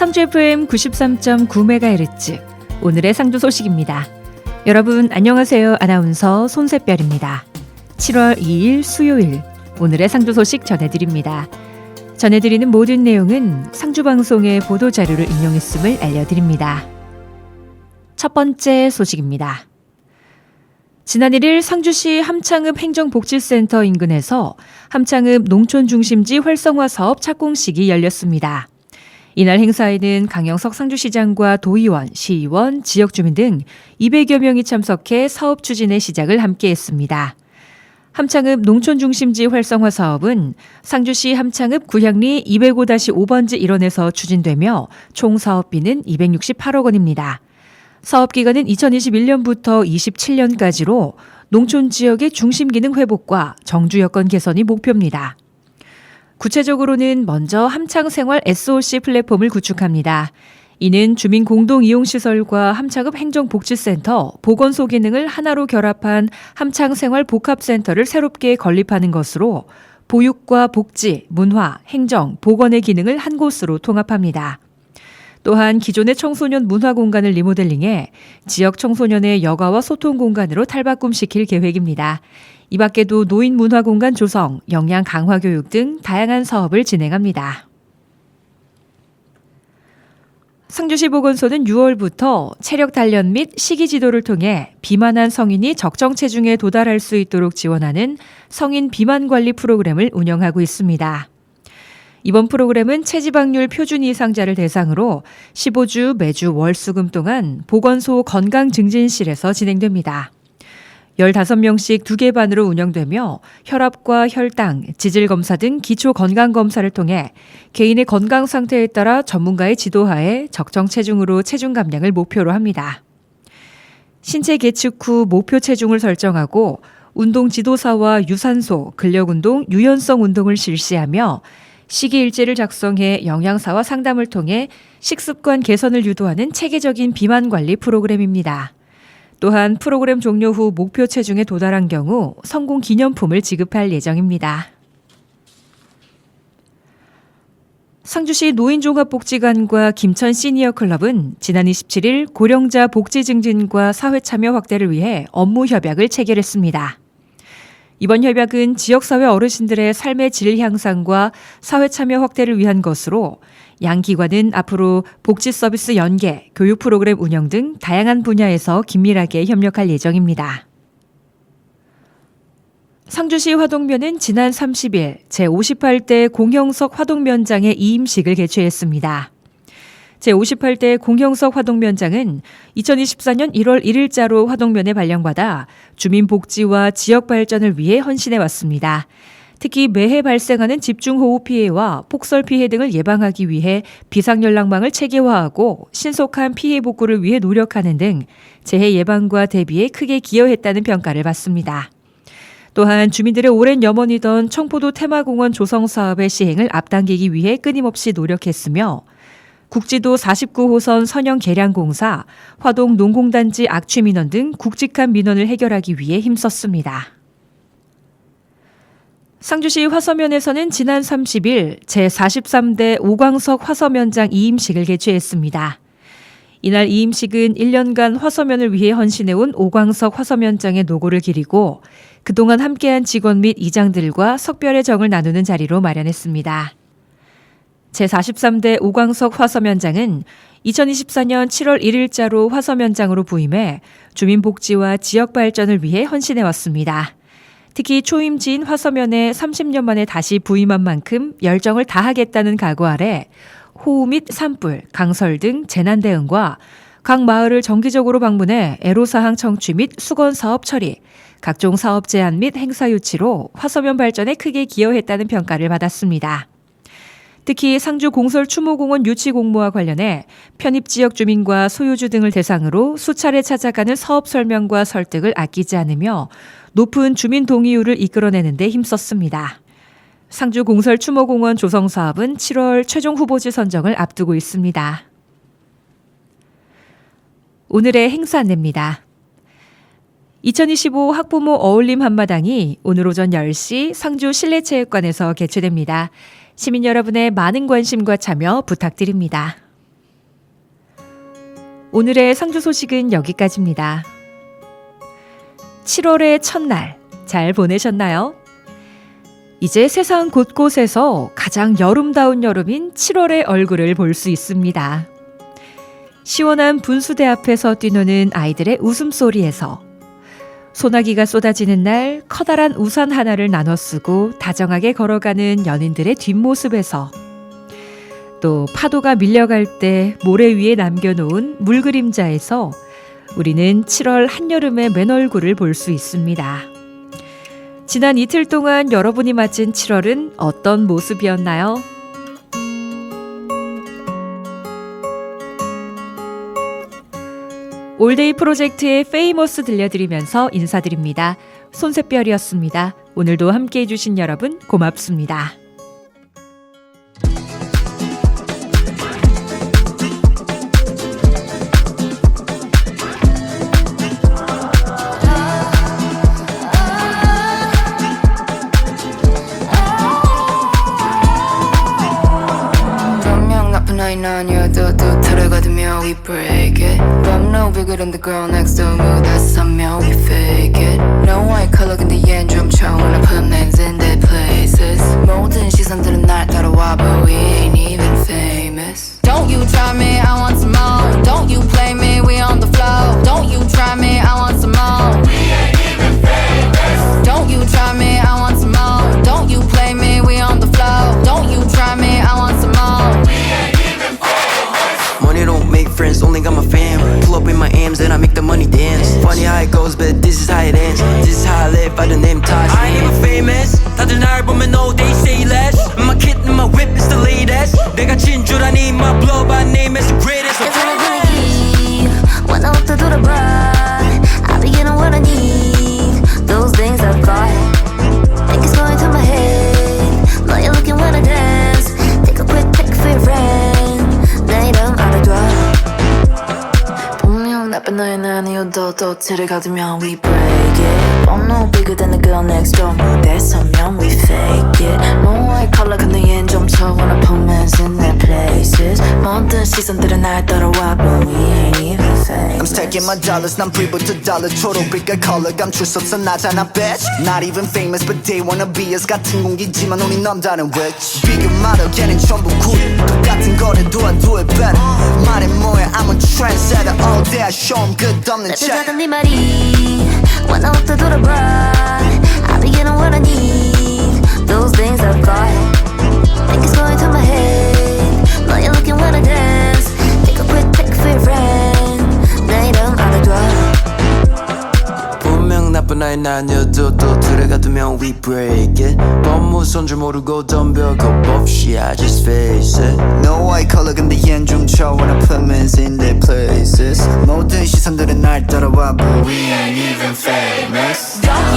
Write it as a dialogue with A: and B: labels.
A: 상주 FM 93.9MHz 오늘의 상주 소식입니다. 여러분 안녕하세요. 아나운서 손새별입니다. 7월 2일 수요일 오늘의 상주 소식 전해드립니다. 전해드리는 모든 내용은 상주방송의 보도자료를 인용했음을 알려드립니다. 첫 번째 소식입니다. 지난 1일 상주시 함창읍 행정복지센터 인근에서 함창읍 농촌중심지 활성화 사업 착공식이 열렸습니다. 이날 행사에는 강영석 상주시장과 도의원, 시의원, 지역주민 등 200여 명이 참석해 사업 추진의 시작을 함께했습니다. 함창읍 농촌중심지 활성화 사업은 상주시 함창읍 구향리 205-5번지 일원에서 추진되며 총 사업비는 268억 원입니다. 사업 기간은 2021년부터 27년까지로 농촌 지역의 중심 기능 회복과 정주 여건 개선이 목표입니다. 구체적으로는 먼저 함창생활 SOC 플랫폼을 구축합니다. 이는 주민 공동 이용시설과 함창읍 행정복지센터, 보건소 기능을 하나로 결합한 함창생활 복합센터를 새롭게 건립하는 것으로 보육과 복지, 문화, 행정, 보건의 기능을 한 곳으로 통합합니다. 또한 기존의 청소년 문화 공간을 리모델링해 지역 청소년의 여가와 소통 공간으로 탈바꿈시킬 계획입니다. 이 밖에도 노인 문화 공간 조성, 역량 강화 교육 등 다양한 사업을 진행합니다. 상주시 보건소는 6월부터 체력 단련 및 식이 지도를 통해 비만한 성인이 적정 체중에 도달할 수 있도록 지원하는 성인 비만 관리 프로그램을 운영하고 있습니다. 이번 프로그램은 체지방률 표준 이상자를 대상으로 15주 매주 월수금 동안 보건소 건강증진실에서 진행됩니다. 15명씩 2개 반으로 운영되며 혈압과 혈당, 지질검사 등 기초 건강검사를 통해 개인의 건강 상태에 따라 전문가의 지도하에 적정 체중으로 체중 감량을 목표로 합니다. 신체 계측 후 목표 체중을 설정하고 운동 지도사와 유산소, 근력운동, 유연성 운동을 실시하며 식이일지를 작성해 영양사와 상담을 통해 식습관 개선을 유도하는 체계적인 비만 관리 프로그램입니다. 또한 프로그램 종료 후 목표 체중에 도달한 경우 성공 기념품을 지급할 예정입니다. 상주시 노인종합복지관과 김천 시니어클럽은 지난 27일 고령자 복지 증진과 사회참여 확대를 위해 업무 협약을 체결했습니다. 이번 협약은 지역사회 어르신들의 삶의 질 향상과 사회참여 확대를 위한 것으로 양 기관은 앞으로 복지 서비스 연계, 교육 프로그램 운영 등 다양한 분야에서 긴밀하게 협력할 예정입니다. 상주시 화동면은 지난 30일 제58대 공형석 화동면장의 이임식을 개최했습니다. 제58대 공형석 화동면장은 2024년 1월 1일자로 화동면에 발령받아 주민 복지와 지역 발전을 위해 헌신해 왔습니다. 특히 매해 발생하는 집중호우 피해와 폭설 피해 등을 예방하기 위해 비상연락망을 체계화하고 신속한 피해 복구를 위해 노력하는 등 재해 예방과 대비에 크게 기여했다는 평가를 받습니다. 또한 주민들의 오랜 염원이던 청포도 테마공원 조성 사업의 시행을 앞당기기 위해 끊임없이 노력했으며 국지도 49호선 선형 개량공사, 화동 농공단지 악취 민원 등 굵직한 민원을 해결하기 위해 힘썼습니다. 상주시 화서면에서는 지난 30일 제43대 오광석 화서면장 이임식을 개최했습니다. 이날 이임식은 1년간 화서면을 위해 헌신해온 오광석 화서면장의 노고를 기리고 그동안 함께한 직원 및 이장들과 석별의 정을 나누는 자리로 마련했습니다. 제43대 오광석 화서면장은 2024년 7월 1일자로 화서면장으로 부임해 주민 복지와 지역 발전을 위해 헌신해왔습니다. 특히 초임지인 화서면에 30년 만에 다시 부임한 만큼 열정을 다하겠다는 각오 아래 호우 및 산불, 강설 등 재난 대응과 각 마을을 정기적으로 방문해 애로사항 청취 및 수건사업 처리, 각종 사업 제안 및 행사 유치로 화서면 발전에 크게 기여했다는 평가를 받았습니다. 특히 상주 공설 추모공원 유치 공모와 관련해 편입 지역 주민과 소유주 등을 대상으로 수차례 찾아가는 사업 설명과 설득을 아끼지 않으며 높은 주민 동의율을 이끌어내는 데 힘썼습니다. 상주 공설 추모공원 조성 사업은 7월 최종 후보지 선정을 앞두고 있습니다. 오늘의 행사 안내입니다. 2025 학부모 어울림 한마당이 오늘 오전 10시 상주 실내체육관에서 개최됩니다. 시민 여러분의 많은 관심과 참여 부탁드립니다. 오늘의 상주 소식은 여기까지입니다. 7월의 첫날 잘 보내셨나요? 이제 세상 곳곳에서 가장 여름다운 여름인 7월의 얼굴을 볼 수 있습니다. 시원한 분수대 앞에서 뛰노는 아이들의 웃음소리에서 소나기가 쏟아지는 날 커다란 우산 하나를 나눠 쓰고 다정하게 걸어가는 연인들의 뒷모습에서 또 파도가 밀려갈 때 모래 위에 남겨놓은 물그림자에서 우리는 7월 한여름의 맨얼굴을 볼 수 있습니다. 지난 이틀 동안 여러분이 맞은 7월은 어떤 모습이었나요? 올데이 프로젝트의 페이머스 들려드리면서 인사드립니다. 손샛별이었습니다. 오늘도 함께해 주신 여러분 고맙습니다.
B: Night 아니어도 또 들어가두며 we break it But I'm no bigger than the girl next door 무대서 서면 we fake it No white color 근데 얜 좀 처음 When I put names in their places 모든 시선들은 날 따라와 But we ain't even famous Don't you try me, I want some more Don't you play me, we on the floor Don't you try me, I want some more We ain't even famous Don't you try me, I want some more Don't you play me, we on the floor Don't you try me, I want some more
C: Money don't make friends, only got my fam. Pull up in my M's and I make the money dance. Funny how it goes, but this is how it ends. This is how I live by the name Taj. I ain't even famous. 다들 날 보면 no, they say less. My kid and my whip is the latest. 내가 진주라니 my blow by name is the greatest.
D: When I walk through the bar, I be getting what I need. Those things I've got. Think it's going to my head. Know you're looking when I dance. Take a quick pic for your friend. 내 이름 알아둬. 분명 나쁜 너의 아니어도 또 들어가두면 we break it. I'm no bigger than the girl next door. 무대 서면 we fake it. No white color 근데 얜 좀 쳐. Wanna put men's in their places. 모든 시선들은 날 따라와 But we ain't even famous.
E: I'm stacking my dollars 난 불부터 달러 초록빛깔 컬러 감출 수 없어 나잖아 bitch Not even famous but they wanna be us 같은 공기지만 우리 넘다른 witch 비교 말어 걔는 전부 구리 똑같은 거래 do I do it better 말해 뭐야 I'm a trendsetter all day I show 'em 끝없는
D: 내
E: check
D: 뜻하던 네 말이 When I walk through the bar, I be getting what I need. Those things I've got. Think it's going to my head. Know you're looking when I dance. Take a quick pic for your friend. 내 이름 알아둬.
C: 분명 나쁜 아이 아니어도 또 들어가두면 we break it. 법무선 줄 모르고 덤벼 겁 없이 I just face it.
E: No white color 근데 얜 좀 쳐 Wanna put men's in their places 모든 시선들은 날 따라와 But we ain't even famous
D: Don't